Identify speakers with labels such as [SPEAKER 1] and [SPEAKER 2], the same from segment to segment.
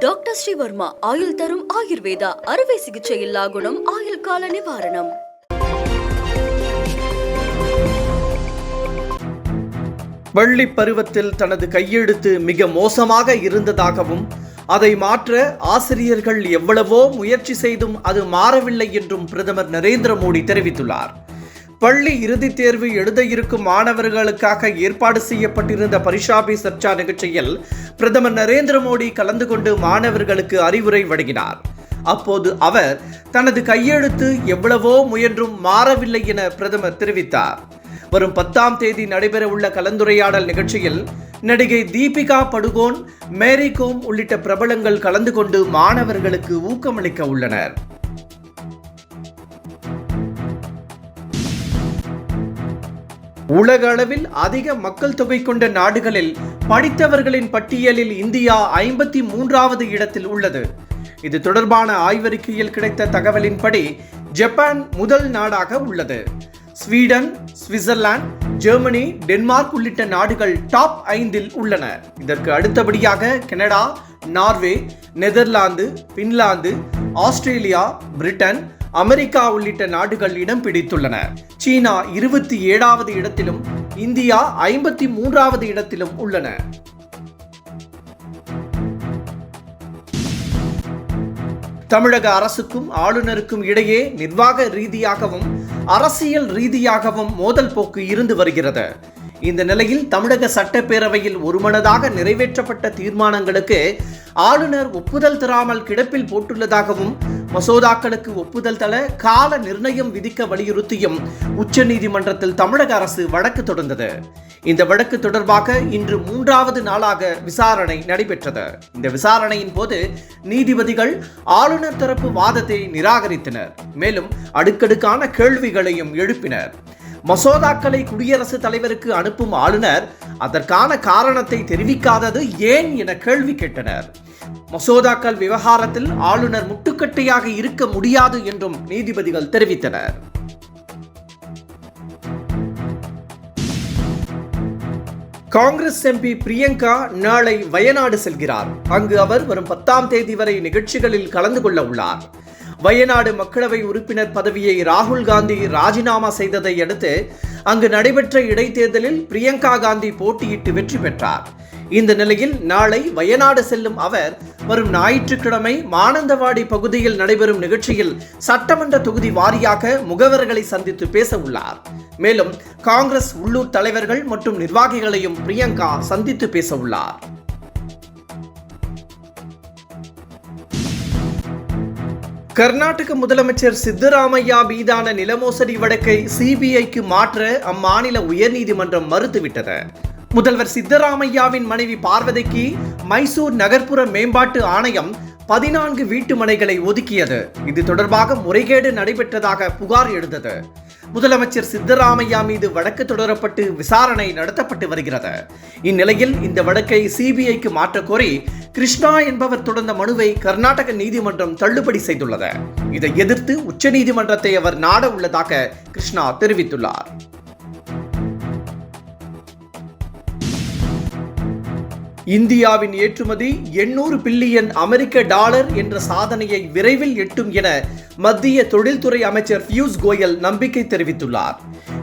[SPEAKER 1] Doctor Sreevarma ஆயுள் தரும் ஆயுர்வேதா அறுவை சிகிச்சை இல்லா குணம் ஆயுள் கால நிவாரணம்.
[SPEAKER 2] பள்ளி பருவத்தில் தனது கையெழுத்து மிக மோசமாக இருந்ததாகவும் அதை மாற்ற ஆசிரியர்கள் எவ்வளவோ முயற்சி செய்தும் அது மாறவில்லை என்றும் பிரதமர் நரேந்திர மோடி தெரிவித்துள்ளார். பள்ளி இறுதித் தேர்வு எழுத இருக்கும் மாணவர்களுக்காக ஏற்பாடு செய்யப்பட்டிருந்த பரீட்சா பே சர்ச்சா நிகழ்ச்சியில் பிரதமர் நரேந்திர மோடி கலந்து கொண்டு மாணவர்களுக்கு அறிவுரை வழங்கினார். அப்போது அவர் தனது கையெழுத்து எவ்வளவோ முயன்றும் மாறவில்லை என பிரதமர் தெரிவித்தார். வரும் 10ஆம் தேதி நடைபெறவுள்ள கலந்துரையாடல் நிகழ்ச்சியில் நடிகை தீபிகா படுகோன், மேரி கோம் உள்ளிட்ட பிரபலங்கள் கலந்து கொண்டு மாணவர்களுக்கு ஊக்கமளிக்க உள்ளனர். உலக அளவில் அதிக மக்கள் தொகை கொண்ட நாடுகளில் படித்தவர்களின் பட்டியலில் இந்தியா 53வது இடத்தில் உள்ளது. இது தொடர்பான ஆய்வறிக்கையில் கிடைத்த தகவலின்படி ஜப்பான் முதல் நாடாக உள்ளது. ஸ்வீடன், சுவிட்சர்லாந்து, ஜெர்மனி, டென்மார்க் உள்ளிட்ட நாடுகள் டாப் 5இல் உள்ளன. இதற்கு அடுத்தபடியாக Canada, Norway, Netherlands, Finland, Australia, Britain, America உள்ளிட்ட நாடுகள் இடம் பிடித்துள்ளன. சீனா 27வது இடத்திலும் இந்தியா 53வது இடத்திலும் உள்ளன. தமிழக அரசுக்கும் ஆளுநருக்கும் இடையே நிர்வாக ரீதியாகவும் அரசியல் ரீதியாகவும் மோதல் போக்கு இருந்து வருகிறது. இந்த நிலையில் தமிழக சட்டப்பேரவையில் ஒருமனதாக நிறைவேற்றப்பட்ட தீர்மானங்களுக்கு ஆளுநர் ஒப்புதல் தராமல் கிடப்பில் போட்டுள்ளதாகவும் மசோதாக்களுக்கு ஒப்புதல் தர கால நிர்ணயம் விதிக்க வலியுறுத்தியும் உச்சநீதிமன்றத்தில் தமிழக அரசு வழக்கு தொடர்ந்தது. இந்த வழக்கு தொடர்பாக இன்று 3வது நாளாக விசாரணை நடைபெற்றது. இந்த விசாரணையின் போது நீதிபதிகள் ஆளுநர் தரப்பு வாதத்தை நிராகரித்தனர். மேலும் அடுக்கடுக்கான கேள்விகளையும் எழுப்பினர். மசோதாக்களை குடியரசுத் தலைவருக்கு அனுப்பும் ஆளுநர் அதற்கான காரணத்தை தெரிவிக்காதது ஏன் என கேள்வி கேட்டனர். மசோதாக்கள் விவகாரத்தில் ஆளுநர் முட்டுக்கட்டையாக இருக்க முடியாது என்றும் நீதிபதிகள் தெரிவித்தனர். காங்கிரஸ் எம்பி பிரியங்கா நாளை வயநாடு செல்கிறார். அங்கு அவர் வரும் 10ஆம் தேதி வரை நிகழ்ச்சிகளில் கலந்து கொள்ள உள்ளார். வயநாடு மக்களவை உறுப்பினர் பதவியை ராகுல் காந்தி ராஜினாமா செய்ததை அடுத்து அங்கு நடைபெற்ற இடைத்தேர்தலில் பிரியங்கா காந்தி போட்டியிட்டு வெற்றி பெற்றார். இந்த நிலையில் நாளை வயநாடு செல்லும் அவர் வரும் ஞாயிற்றுக்கிழமை மானந்தவாடி பகுதியில் நடைபெறும் நிகழ்ச்சியில் சட்டமன்ற தொகுதி வாரியாக முகவர்களை சந்தித்து பேச உள்ளார். மேலும் காங்கிரஸ் உள்ளூர் தலைவர்கள் மற்றும் நிர்வாகிகளையும் பிரியங்கா சந்தித்து பேச உள்ளார். கர்நாடக முதலமைச்சர் சித்தராமையா மீதான நிலமோசடி வழக்கை சிபிஐக்கு மாற்ற அம்மாநில உயர்நீதிமன்றம் மறுத்துவிட்டது. முதல்வர் சித்தராமையாவின் மனைவி பார்வதிக்கு மைசூர் நகர்ப்புற மேம்பாட்டு ஆணையம் 14 வீட்டு மனைகளை ஒதுக்கியது. இது தொடர்பாக முறைகேடு நடைபெற்றதாக புகார் எழுந்தது. முதலமைச்சர் சித்தராமையா மீது வழக்கு தொடரப்பட்டு விசாரணை நடத்தப்பட்டு வருகிறது. இந்நிலையில் இந்த வழக்கை சிபிஐக்கு மாற்ற கோரி கிருஷ்ணா என்பவர் தொடர்ந்த மனுவை கர்நாடக நீதிமன்றம் தள்ளுபடி செய்துள்ளது. இதை எதிர்த்து உச்சநீதிமன்றத்தை அவர் நாட உள்ளதாக கிருஷ்ணா தெரிவித்துள்ளார். இந்தியாவின் ஏற்றுமதி 800 பில்லியன் அமெரிக்க டாலர் என்ற சாதனையை விரைவில் எட்டும் என மத்திய தொழில்துறை அமைச்சர் பியூஷ் கோயல் நம்பிக்கை தெரிவித்துள்ளார்.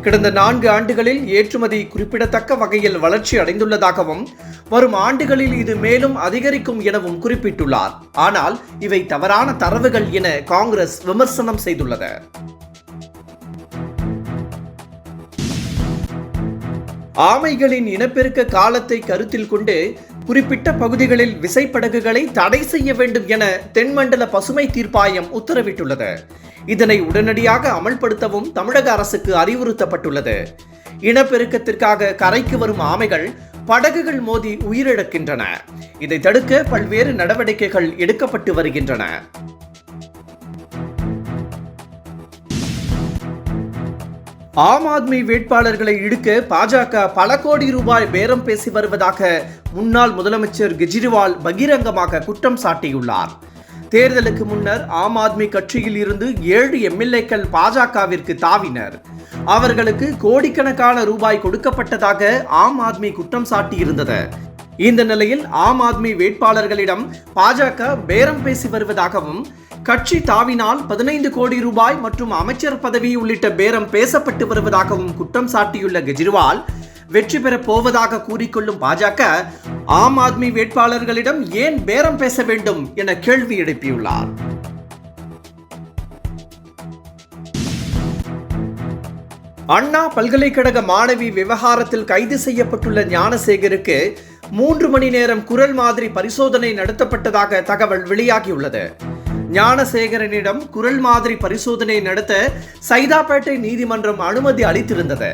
[SPEAKER 2] கடந்த 4 ஆண்டுகளில் ஏற்றுமதி குறிப்பிடத்தக்க வகையில் வளர்ச்சி அடைந்துள்ளதாகவும் வரும் ஆண்டுகளில் இது மேலும் அதிகரிக்கும் எனவும் குறிப்பிட்டுள்ளார். ஆனால் இவை தவறான தரவுகள் என காங்கிரஸ் விமர்சனம் செய்துள்ளது. ஆமைகளின் இனப்பெருக்க காலத்தை கருத்தில் கொண்டு குறிப்பிட்ட பகுதிகளில் விசைப்படகுகளை தடை செய்ய வேண்டும் என தென்மண்டல பசுமை தீர்ப்பாயம் உத்தரவிட்டுள்ளது. இதனை உடனடியாக அமல்படுத்தவும் தமிழக அரசுக்கு அறிவுறுத்தப்பட்டுள்ளது. இனப்பெருக்கத்திற்காக கரைக்கு வரும் ஆமைகள் படகுகள் மோதி உயிரிழக்கின்றன. இதை தடுக்க பல்வேறு நடவடிக்கைகள் எடுக்கப்பட்டு வருகின்றன. ஆம் ஆத்மி வேட்பாளர்களை இழுக்க பாஜக பல கோடி ரூபாய் பேரம் பேசி வருவதாக முன்னாள் முதலமைச்சர் கெஜ்ரிவால் பகிரங்கமாக குற்றம் சாட்டியுள்ளார். தேர்தலுக்கு முன்னர் ஆம் ஆத்மி கட்சியில் இருந்து 7 எம்எல்ஏக்கள் பாஜகவிற்கு தாவினர். அவர்களுக்கு கோடிக்கணக்கான ரூபாய் கொடுக்கப்பட்டதாக ஆம் ஆத்மி குற்றம் சாட்டியிருந்தது. இந்த நிலையில் ஆம் ஆத்மி வேட்பாளர்களிடம் பாஜக பேரம் பேசி வருவதாகவும், கட்சி தாவினால் 15 கோடி ரூபாய் மற்றும் அமைச்சர் பதவி உள்ளிட்ட பேரம் பேசப்பட்டு வருவதாகவும் குற்றம் சாட்டியுள்ள கெஜ்ரிவால், வெற்றி பெறப் போவதாக கூறிக்கொள்ளும் பாஜக ஆம் ஆத்மி வேட்பாளர்களிடம் ஏன் பேரம் பேச வேண்டும் என கேள்வி எழுப்பியுள்ளார். அண்ணா பல்கலைக்கழக மாணவி விவகாரத்தில் கைது செய்யப்பட்டுள்ள ஞானசேகருக்கு 3 மணி நேரம் குரல் மாதிரி பரிசோதனை நடத்தப்பட்டதாக தகவல் வெளியாகியுள்ளது. ஞானசேகரனிடம் குரல் மாதிரி பரிசோதனை நடத்த சைதாப்பேட்டை நீதிமன்றம் அனுமதி அளித்திருந்தது.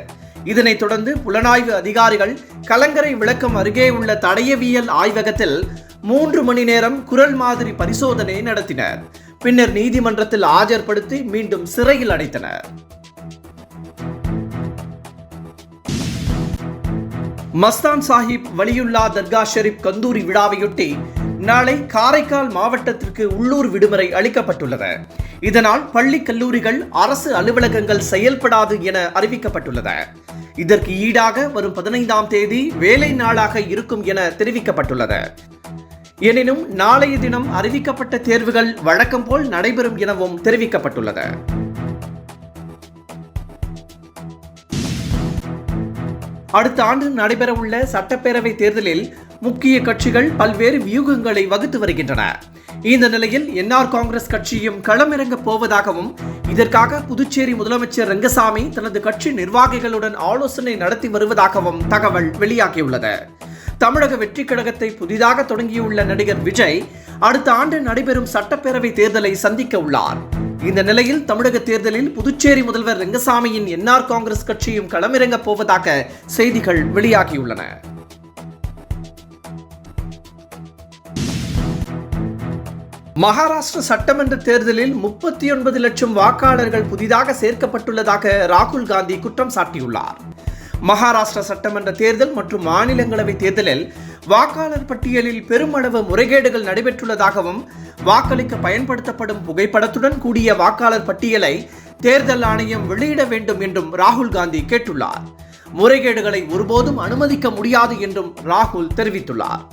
[SPEAKER 2] இதனைத் தொடர்ந்து புலனாய்வு அதிகாரிகள் கலங்கரை விளக்கம் அருகே உள்ள தடயவியல் ஆய்வகத்தில் 3 மணி நேரம் குரல் மாதிரி பரிசோதனை நடத்தினர். பின்னர் நீதிமன்றத்தில் ஆஜர்படுத்தி மீண்டும் சிறையில் அடைத்தனர். மஸ்தான் சாஹிப் வலியுல்லா தர்கா ஷெரீப் கந்தூரி விழாவையொட்டி நாளை காரைக்கால் மாவட்டத்திற்கு உள்ளூர் விடுமுறை அளிக்கப்பட்டுள்ளது. இதனால் பள்ளி கல்லூரிகள், அரசு அலுவலகங்கள் செயல்படாது என அறிவிக்கப்பட்டுள்ளது. இதற்கு ஈடாக வரும் 15ஆம் தேதி வேலை நாளாக இருக்கும் என தெரிவிக்கப்பட்டுள்ளது. எனினும் நாளைய தினம் அறிவிக்கப்பட்ட தேர்வுகள் வழக்கம் போல் நடைபெறும் எனவும் தெரிவிக்கப்பட்டுள்ளது. அடுத்த ஆண்டு நடைபெறவுள்ள சட்டப்பேரவை தேர்தலில் முக்கிய கட்சிகள் பல்வேறு வியூகங்களை வகுத்து வருகின்றன. இந்த நிலையில் என்ஆர் காங்கிரஸ் கட்சியும் களமிறங்க போவதாகவும், இதற்காக புதுச்சேரி முதலமைச்சர் ரங்கசாமி தனது கட்சி நிர்வாகிகளுடன் ஆலோசனை நடத்தி வருவதாகவும் தகவல் வெளியாகியுள்ளது. தமிழக வெற்றி கழகத்தை புதிதாக தொடங்கியுள்ள நடிகர் விஜய் அடுத்த ஆண்டு நடைபெறும் சட்டப்பேரவை தேர்தலை சந்திக்க உள்ளார். இந்த நிலையில் தமிழக தேர்தலில் புதுச்சேரி முதல்வர் ரங்கசாமியின் என்ஆர் காங்கிரஸ் கட்சியும் களமிறங்க போவதாக செய்திகள் வெளியாகியுள்ளன. மகாராஷ்டிர சட்டமன்ற தேர்தலில் 39 லட்சம் வாக்காளர்கள் புதிதாக சேர்க்கப்பட்டுள்ளதாக ராகுல் காந்தி குற்றம் சாட்டியுள்ளார். மகாராஷ்டிர சட்டமன்ற தேர்தல் மற்றும் மாநிலங்களவை தேர்தலில் வாக்காளர் பட்டியலில் பெருமளவு முறைகேடுகள் நடைபெற்றுள்ளதாகவும், வாக்களிக்க பயன்படுத்தப்படும் புகைப்படத்துடன் கூடிய வாக்காளர் பட்டியலை தேர்தல் ஆணையம் வெளியிட வேண்டும் என்றும் ராகுல் காந்தி கேட்டுள்ளார். முறைகேடுகளை ஒருபோதும் அனுமதிக்க முடியாது என்றும் ராகுல் தெரிவித்துள்ளார்.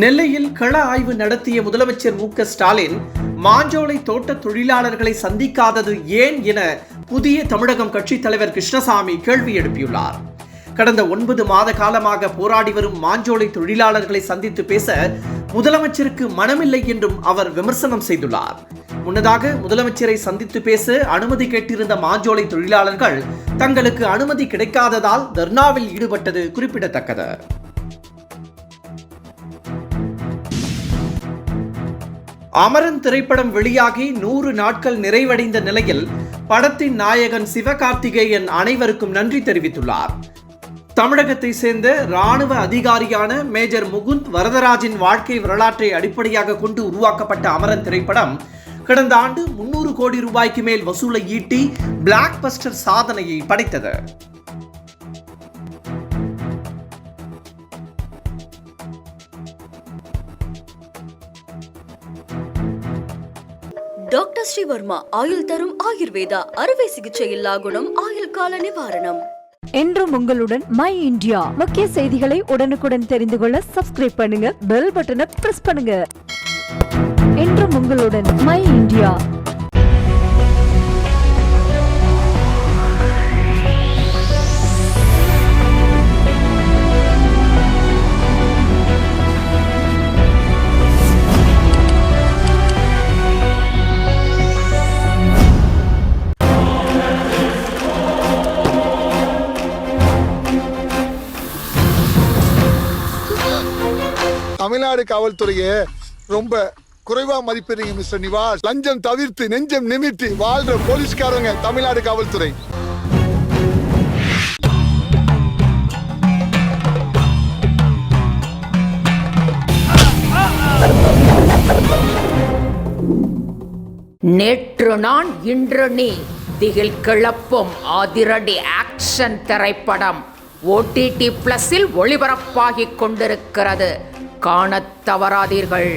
[SPEAKER 2] நெல்லையில் கள ஆய்வு நடத்திய முதலமைச்சர் மு.க. ஸ்டாலின் மாஞ்சோலை தோட்ட தொழிலாளர்களை சந்திக்காதது ஏன் என புதிய தமிழகம் கட்சி தலைவர் கிருஷ்ணசாமி கேள்வி எழுப்பியுள்ளார். கடந்த 9 மாத காலமாக போராடி வரும் மாஞ்சோலை தொழிலாளர்களை சந்தித்து பேச முதலமைச்சருக்கு மனமில்லை என்றும் அவர் விமர்சனம் செய்துள்ளார். முன்னதாக முதலமைச்சரை சந்தித்து பேச அனுமதி கேட்டிருந்த மாஞ்சோலை தொழிலாளர்கள் தங்களுக்கு அனுமதி கிடைக்காததால் தர்ணாவில் ஈடுபட்டது குறிப்பிடத்தக்கது. அமரன் திரைப்படம் வெளியாகி 100 நாட்கள் நிறைவடைந்த நிலையில் படத்தின் நாயகன் சிவகார்த்திகேயன் அனைவருக்கும் நன்றி தெரிவித்துள்ளார். தமிழகத்தை சேர்ந்த ராணுவ அதிகாரியான மேஜர் முகுந்த் வரதராஜின் வாழ்க்கை வரலாற்றை அடிப்படையாக கொண்டு உருவாக்கப்பட்ட அமரன் திரைப்படம் கடந்த ஆண்டு 300 கோடி ரூபாய்க்கு மேல் வசூலை ஈட்டி பிளாக் பஸ்டர் சாதனையை படைத்தது.
[SPEAKER 1] டாக்டர் ஸ்ரீவர்மா ஆயுள் தரும் ஆயுர்வேதா அறுவை சிகிச்சை இல்லா குணம், ஆயுள் கால நிவாரணம்.
[SPEAKER 3] என்றும் உங்களுடன் மை இந்தியா. முக்கிய செய்திகளை உடனுக்குடன் தெரிந்து கொள்ள சப்ஸ்கிரைப் பண்ணுங்க, பெல் பட்டனை பிரஸ் பண்ணுங்க. என்றும் உங்களுடன் மை இந்தியா.
[SPEAKER 4] தமிழ்நாடு காவல்துறையை ரொம்ப குறைவா மதிப்பிடுறீங்க மிஸ்டர் நிவாஸ். லஞ்சம் தவிர்த்து நெஞ்சம் நிமிர்த்தி வாழ்ற போலீஸ்காரங்க தமிழ்நாடு காவல்துறை.
[SPEAKER 5] நேற்று நான் இன்று நீ திகில் கிளப்பும் அதிரடி ஆக்ஷன் திரைப்படம் OTT+இல் ஒளிபரப்பாகிக் கொண்டிருக்கிறது. காணத் தவறாதீர்கள்.